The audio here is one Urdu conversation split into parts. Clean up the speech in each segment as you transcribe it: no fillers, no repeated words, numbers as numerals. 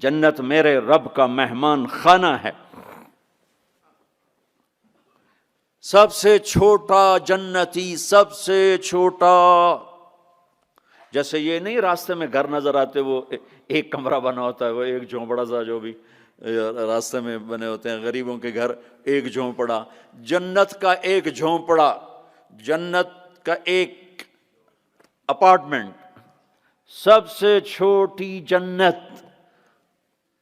جنت میرے رب کا مہمان خانہ ہے۔ سب سے چھوٹا جنتی، سب سے چھوٹا، جیسے یہ نہیں راستے میں گھر نظر آتے، وہ ایک کمرہ بنا ہوتا ہے، وہ ایک جھونپڑا سا جو بھی راستے میں بنے ہوتے ہیں غریبوں کے گھر، ایک جھونپڑا، جنت کا ایک جھونپڑا، جنت کا ایک اپارٹمنٹ، سب سے چھوٹی جنت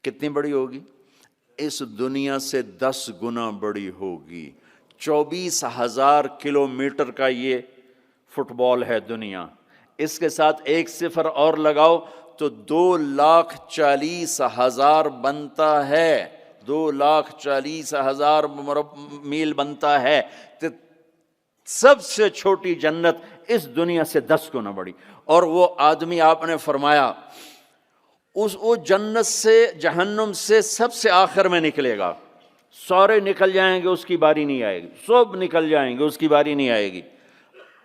کتنی بڑی ہوگی؟ اس دنیا سے 10 گنا بڑی ہوگی۔ 24,000 کلومیٹر کا یہ فٹ بال ہے دنیا، اس کے ساتھ ایک صفر اور لگاؤ تو 2,40,000 بنتا ہے، 2,40,000 میل بنتا ہے۔ تو سب سے چھوٹی جنت اس دنیا سے 10 گنا بڑی، اور وہ آدمی آپ نے فرمایا وہ جنت سے، جہنم سے سب سے آخر میں نکلے گا، سارے نکل جائیں گے، اس کی باری نہیں آئے گی، سب نکل جائیں گے، اس کی باری نہیں آئے گی۔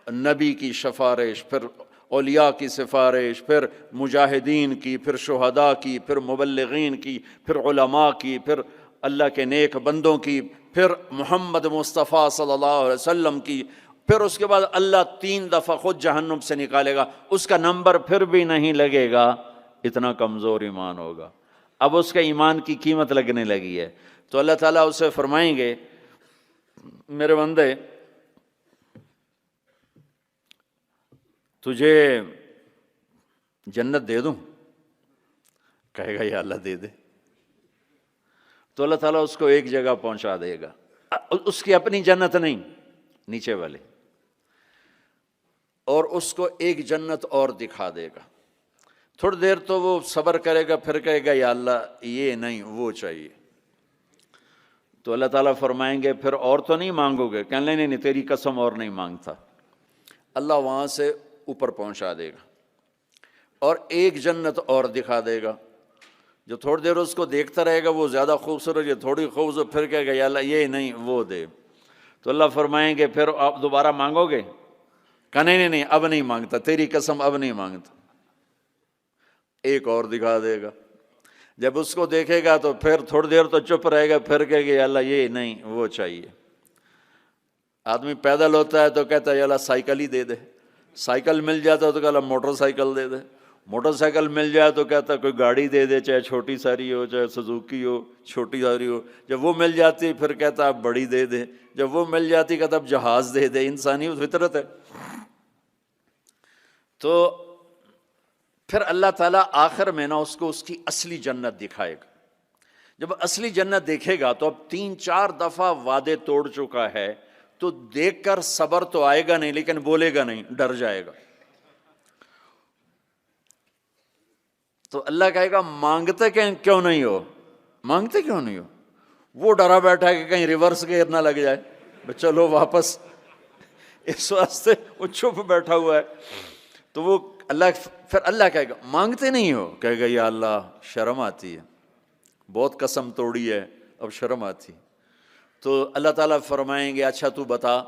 نبی کی سفارش، پھر اولیاء کی سفارش، پھر مجاہدین کی، پھر شہداء کی، پھر مبلغین کی، پھر علماء کی، پھر اللہ کے نیک بندوں کی، پھر محمد مصطفیٰ صلی اللہ علیہ وسلم کی، پھر اس کے بعد اللہ 3 دفعہ خود جہنم سے نکالے گا، اس کا نمبر پھر بھی نہیں لگے گا، اتنا کمزور ایمان ہوگا۔ اب اس کے ایمان کی قیمت لگنے لگی ہے، تو اللہ تعالیٰ اسے فرمائیں گے میرے بندے تجھے جنت دے دوں؟ کہے گا یا اللہ دے دے۔ تو اللہ تعالیٰ اس کو ایک جگہ پہنچا دے گا، اس کی اپنی جنت نہیں، نیچے والے، اور اس کو ایک جنت اور دکھا دے گا۔ تھوڑی دیر تو وہ صبر کرے گا، پھر کہے گا یا اللہ یہ نہیں، وہ چاہیے۔ تو اللہ تعالیٰ فرمائیں گے پھر اور تو نہیں مانگو گے؟ کہنے نہیں نہیں، تیری قسم اور نہیں مانگتا۔ اللہ وہاں سے اوپر پہنچا دے گا اور ایک جنت اور دکھا دے گا، جو تھوڑی دیر اس کو دیکھتا رہے گا، وہ زیادہ خوبصورت، یہ تھوڑی خوبصورت، پھر کہے گا یا اللہ یہ نہیں، وہ دے۔ تو اللہ فرمائیں گے پھر آپ دوبارہ مانگو گے؟ کہنے نہیں نہیں، اب نہیں مانگتا، تیری قسم اب نہیں مانگتا۔ ایک اور دکھا دے گا، جب اس کو دیکھے گا تو پھر تھوڑی دیر تو چپ رہے گا، پھر کہے گا یا اللہ یہ نہیں، وہ چاہیے۔ آدمی پیدل ہوتا ہے تو کہتا ہے یا اللہ سائیکل ہی دے دے، سائیکل مل جاتا ہے تو کہتا موٹر سائیکل دے دے، موٹر سائیکل مل جائے تو کہتا کوئی گاڑی دے دے، چاہے چھوٹی ساری ہو، چاہے سزوکی ہو، چھوٹی ساری ہو۔ جب وہ مل جاتی پھر کہتا اب بڑی دے دے، جب وہ مل جاتی کہتا اب جہاز دے دے۔ انسانی فطرت ہے۔ تو پھر اللہ تعالیٰ آخر میں نا اس کو اس کی اصلی جنت دکھائے گا۔ جب اصلی جنت دیکھے گا تو اب 3-4 دفعہ وعدے توڑ چکا ہے، تو دیکھ کر صبر تو آئے گا نہیں، لیکن بولے گا نہیں، ڈر جائے گا۔ تو اللہ کہے گا مانگتے کیوں نہیں ہو؟ مانگتے کیوں نہیں ہو؟ وہ ڈرا بیٹھا ہے کہ کہیں ریورس گیئر نہ لگ جائے، چلو واپس، اس واسطے وہ چھپ بیٹھا ہوا ہے۔ تو وہ پھر اللہ کہے گا مانگتے نہیں ہو؟ کہے گا یا اللہ شرم آتی ہے، بہت قسم توڑی ہے، اب شرم آتی۔ تو اللہ تعالیٰ فرمائیں گے اچھا تو بتا،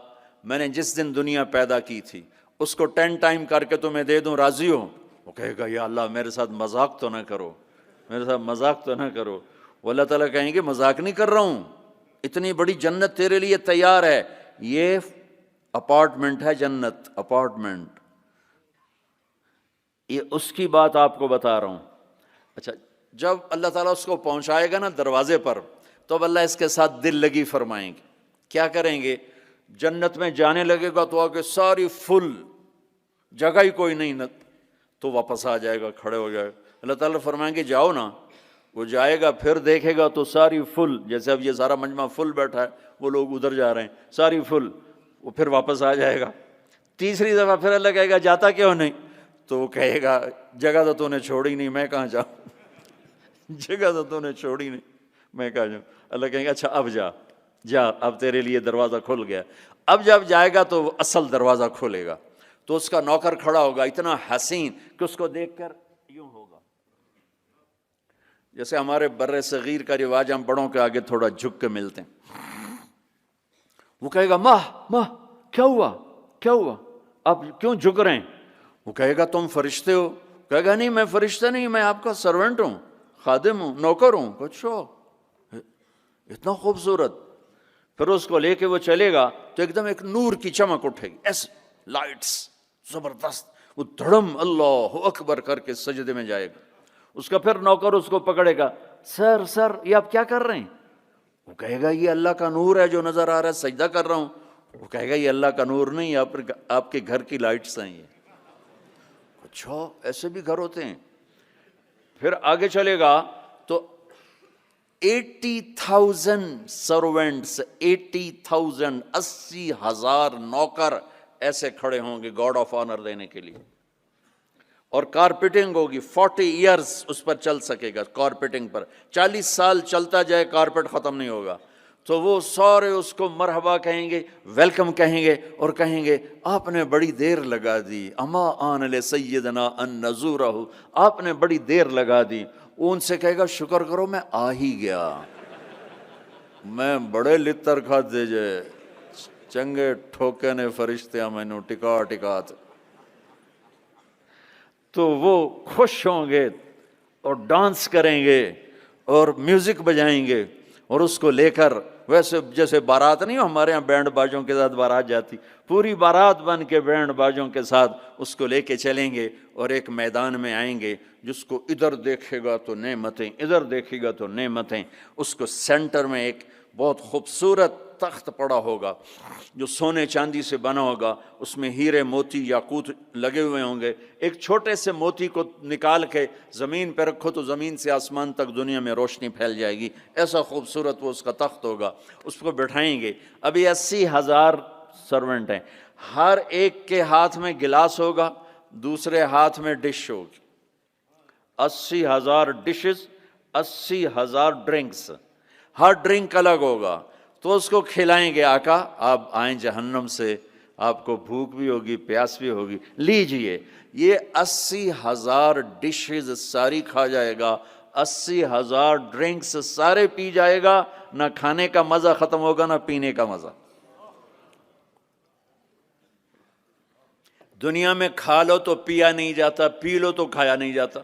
میں نے جس دن دنیا پیدا کی تھی اس کو 10 ٹائم کر کے تمہیں دے دوں، راضی ہو؟ وہ کہے گا یا اللہ میرے ساتھ مذاق تو نہ کرو، میرے ساتھ مذاق تو نہ کرو۔ وہ اللہ تعالیٰ کہیں گے مذاق نہیں کر رہا ہوں، اتنی بڑی جنت تیرے لیے تیار ہے، یہ اپارٹمنٹ ہے، جنت اپارٹمنٹ، یہ اس کی بات آپ کو بتا رہا ہوں۔ اچھا جب اللہ تعالیٰ اس کو پہنچائے گا نا دروازے پر، تو اب اللہ اس کے ساتھ دل لگی فرمائیں گے۔ کیا کریں گے؟ جنت میں جانے لگے گا تو آگے ساری فل، جگہ ہی کوئی نہیں، تو واپس آ جائے گا، کھڑے ہو جائے گا۔ اللہ تعالیٰ فرمائیں گے جاؤ نا، وہ جائے گا، پھر دیکھے گا تو ساری فل، جیسے اب یہ سارا مجمع فل بیٹھا ہے، وہ لوگ ادھر جا رہے ہیں، ساری فل، وہ پھر واپس آ جائے گا۔ تیسری دفعہ پھر اللہ کہے گا جاتا کیوں نہیں؟ تو وہ کہے گا جگہ تو نے چھوڑی نہیں، میں کہاں جاؤں، جگہ تو نے چھوڑی نہیں، میں کہاں جاؤں۔ اللہ کہیں گے اچھا اب جا، اب تیرے لیے دروازہ کھل گیا۔ اب جب جائے گا تو اصل دروازہ کھولے گا، تو اس کا نوکر کھڑا ہوگا اتنا حسین کہ اس کو دیکھ کر یوں ہوگا، جیسے ہمارے بر صغیر کا رواج، ہم بڑوں کے آگے تھوڑا جھک کے ملتے ہیں۔ وہ کہے گا ماہ کیا ہوا آپ کیوں جھک رہے ہیں؟ وہ کہے گا تم فرشتے ہو؟ کہے گا نہیں میں فرشتہ نہیں، میں آپ کا سرونٹ ہوں، خادم ہوں، نوکر ہوں. اچھا اتنا خوبصورت. پھر اس کو لے کے وہ چلے گا تو ایک دم ایک نور کی چمک اٹھے گی، ایسے لائٹس زبردست. وہ دھڑم اللہ اکبر کر کے سجدے میں جائے گا. اس کا پھر نوکر اس کو پکڑے گا، سر سر یہ آپ کیا کر رہے ہیں؟ وہ کہے گا یہ اللہ کا نور ہے جو نظر آ رہا ہے، سجدہ کر رہا ہوں. وہ کہے گا یہ اللہ کا نور نہیں، آپ کے گھر کی لائٹس ہیں یہ. اچھا ایسے بھی گھر ہوتے ہیں. پھر آگے چلے گا تو 80,000 سرونٹس، 80,000 80,000 نوکر ایسے کھڑے ہوں گے گاڈ آف آنر دینے کے لیے. اور کارپیٹنگ ہوگی 40 ایئرز اس پر چل سکے گا. کارپیٹنگ پر 40 سال چلتا جائے کارپیٹ ختم نہیں ہوگا. تو وہ سارے اس کو مرحبا کہیں گے، ویلکم کہیں گے، اور کہیں گے آپ نے بڑی دیر لگا دی، اما آن لسیدنا ان نزورہ، آپ نے بڑی دیر لگا دی. وہ ان سے کہے گا شکر کرو میں آ ہی گیا، میں بڑے لتر کھاتے جے چنگے ٹھوکے نے فرشتیاں مینوں ٹکا ٹکات. تو وہ خوش ہوں گے اور ڈانس کریں گے اور میوزک بجائیں گے اور اس کو لے کر، ویسے جیسے بارات نہیں ہو ہمارے ہاں بینڈ باجوں کے ساتھ بارات جاتی، پوری بارات بن کے بینڈ باجوں کے ساتھ اس کو لے کے چلیں گے اور ایک میدان میں آئیں گے جس کو ادھر دیکھے گا تو نعمتیں، ادھر دیکھے گا تو نعمتیں. اس کو سینٹر میں ایک بہت خوبصورت تخت پڑا ہوگا جو سونے چاندی سے بنا ہوگا، اس میں ہیرے موتی یاقوت لگے ہوئے ہوں گے. ایک چھوٹے سے موتی کو نکال کے زمین پہ رکھو تو زمین سے آسمان تک دنیا میں روشنی پھیل جائے گی. ایسا خوبصورت وہ اس کا تخت ہوگا. اس کو بٹھائیں گے. ابھی 80,000 سرونٹ ہیں، ہر ایک کے ہاتھ میں گلاس ہوگا، دوسرے ہاتھ میں ڈش ہوگی. 80,000 ڈشز، 80,000 ڈرنکس، ہر ڈرنک الگ ہوگا. تو اس کو کھلائیں گے آقا آپ آئیں جہنم سے، آپ کو بھوک بھی ہوگی پیاس بھی ہوگی، لیجئے. یہ 80,000 ڈشز ساری کھا جائے گا، 80,000 ڈرنکس سارے پی جائے گا. نہ کھانے کا مزہ ختم ہوگا نہ پینے کا مزہ. دنیا میں کھا لو تو پیا نہیں جاتا، پی لو تو کھایا نہیں جاتا.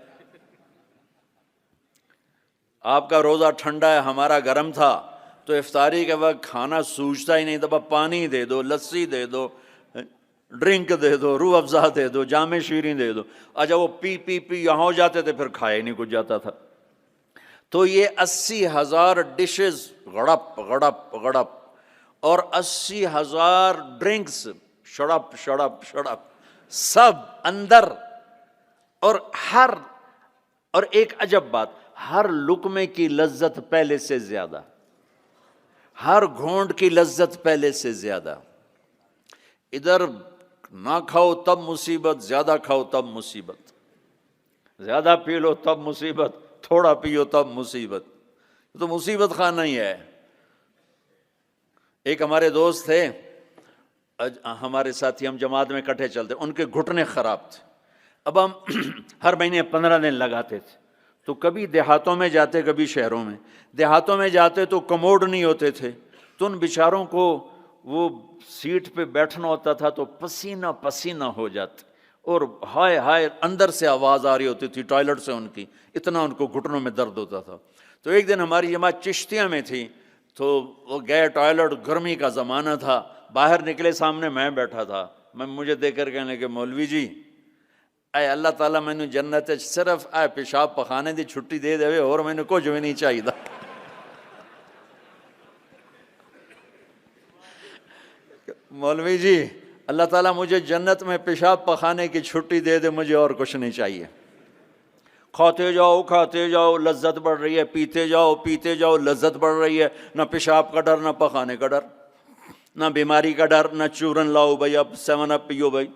آپ کا روزہ ٹھنڈا ہے، ہمارا گرم تھا، تو افطاری کے وقت کھانا سوجتا ہی نہیں تھا. پانی دے دو، لسی دے دو، ڈرنک دے دو، روح افزا دے دو، جام شیریں دے دو. اچھا وہ پی پی پی یہاں ہو جاتے تھے، پھر کھایا ہی نہیں کچھ جاتا تھا. تو یہ 80,000 ڈشز غڑپ غڑپ غڑپ، اور 80,000 ڈرنکس شڑپ شڑپ شڑپ، سب اندر. اور ایک عجب بات، ہر لقمے کی لذت پہلے سے زیادہ، ہر گھونٹ کی لذت پہلے سے زیادہ. ادھر نہ کھاؤ تب مصیبت، زیادہ کھاؤ تب مصیبت، زیادہ پی لو تب مصیبت، تھوڑا پیو تب مصیبت. تو مصیبت خانہ ہی ہے. ایک ہمارے دوست تھے، ہمارے ساتھی، ہم جماعت میں کٹھے چلتے، ان کے گھٹنے خراب تھے. اب ہم ہر مہینے 15 دن لگاتے تھے. تو کبھی دیہاتوں میں جاتے، کبھی شہروں میں. دیہاتوں میں جاتے تو کموڈ نہیں ہوتے تھے، تو ان بیچاروں کو وہ سیٹ پہ بیٹھنا ہوتا تھا تو پسینہ پسینہ ہو جاتے، اور ہائے ہائے اندر سے آواز آ رہی ہوتی تھی ٹوائلٹ سے ان کی، اتنا ان کو گھٹنوں میں درد ہوتا تھا. تو ایک دن ہماری جماعت چشتیاں میں تھی، تو وہ گئے ٹوائلٹ، گرمی کا زمانہ تھا، باہر نکلے، سامنے میں بیٹھا تھا. مجھے دیکھ کر کہنے لگے مولوی جی اے اللہ تعالیٰ مینوں جنت صرف اے پیشاب پخانے دی چھٹی دے دے اور مینوں کچھ بھی نہیں چاہیے. مولوی جی اللہ تعالیٰ مجھے جنت میں پیشاب پخانے کی چھٹی دے دے، مجھے اور کچھ نہیں چاہیے. کھاتے جاؤ لذت بڑھ رہی ہے، پیتے جاؤ لذت بڑھ رہی ہے. نہ پیشاب کا ڈر، نہ پخانے کا ڈر، نہ بیماری کا ڈر، نہ چورن لاؤ بھائی اب 7 اپ پیو بھائی.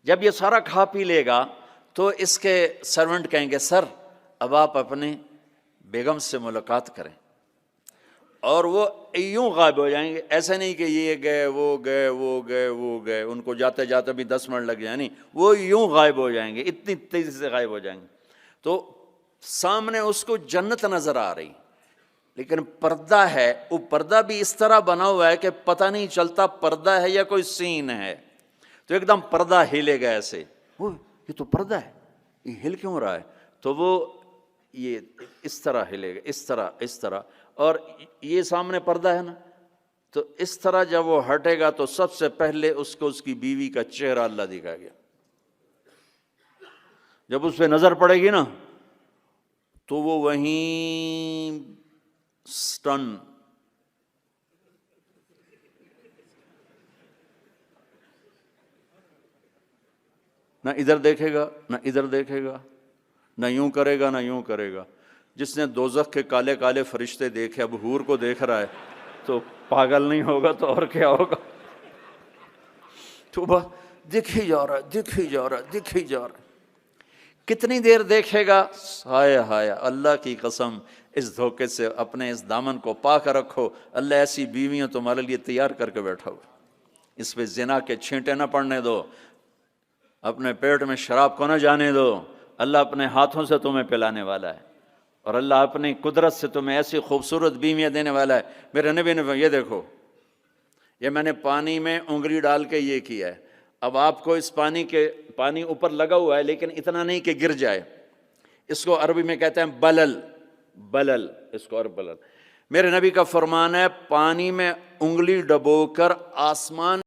جب یہ سارا کھا پی لے گا تو اس کے سرونٹ کہیں گے سر اب آپ اپنے بیگم سے ملاقات کریں. اور وہ یوں غائب ہو جائیں گے. ایسا نہیں کہ یہ گئے وہ گئے، ان کو جاتے جاتے بھی 10 منٹ لگ جائیں، نہیں، وہ یوں غائب ہو جائیں گے، اتنی تیزی سے غائب ہو جائیں گے. تو سامنے اس کو جنت نظر آ رہی، لیکن پردہ ہے. وہ پردہ بھی اس طرح بنا ہوا ہے کہ پتہ نہیں چلتا پردہ ہے یا کوئی سین ہے. تو ایک دم پردہ ہلے گا ایسے، یہ تو پردہ ہے، یہ ہل کیوں رہا ہے؟ تو وہ یہ اس طرح ہلے گا، اس طرح، اور یہ سامنے پردہ ہے نا، تو اس طرح جب وہ ہٹے گا تو سب سے پہلے اس کو اس کی بیوی کا چہرہ اللہ دکھائے گا. جب اس پہ نظر پڑے گی نا تو وہ وہیں سٹن، نہ ادھر دیکھے گا نہ ادھر دیکھے گا، نہ یوں کرے گا نہ یوں کرے گا. جس نے دوزخ کے کالے کالے فرشتے دیکھے اب حور کو دیکھ رہا ہے تو پاگل نہیں ہوگا تو اور کیا ہوگا. تو بس دکھ ہی جا رہا ہے، دکھ ہی جا رہا ہے، دکھ ہی جا رہا ہے. کتنی دیر دیکھے گا؟ ہائے ہائے، اللہ کی قسم اس دھوکے سے اپنے اس دامن کو پاک رکھو. اللہ ایسی بیویاں تمہارے لیے تیار کر کے بیٹھا ہو، اس پہ زنا کے چھینٹے نہ پڑنے دو، اپنے پیٹ میں شراب کو نہ جانے دو. اللہ اپنے ہاتھوں سے تمہیں پلانے والا ہے، اور اللہ اپنی قدرت سے تمہیں ایسی خوبصورت بیویاں دینے والا ہے. میرے نبی نے یہ دیکھو، یہ میں نے پانی میں انگلی ڈال کے یہ کیا ہے. اب آپ کو اس پانی اوپر لگا ہوا ہے لیکن اتنا نہیں کہ گر جائے. اس کو عربی میں کہتے ہیں بلل، اس کو عرب بلل. میرے نبی کا فرمان ہے پانی میں انگلی ڈبو کر آسمان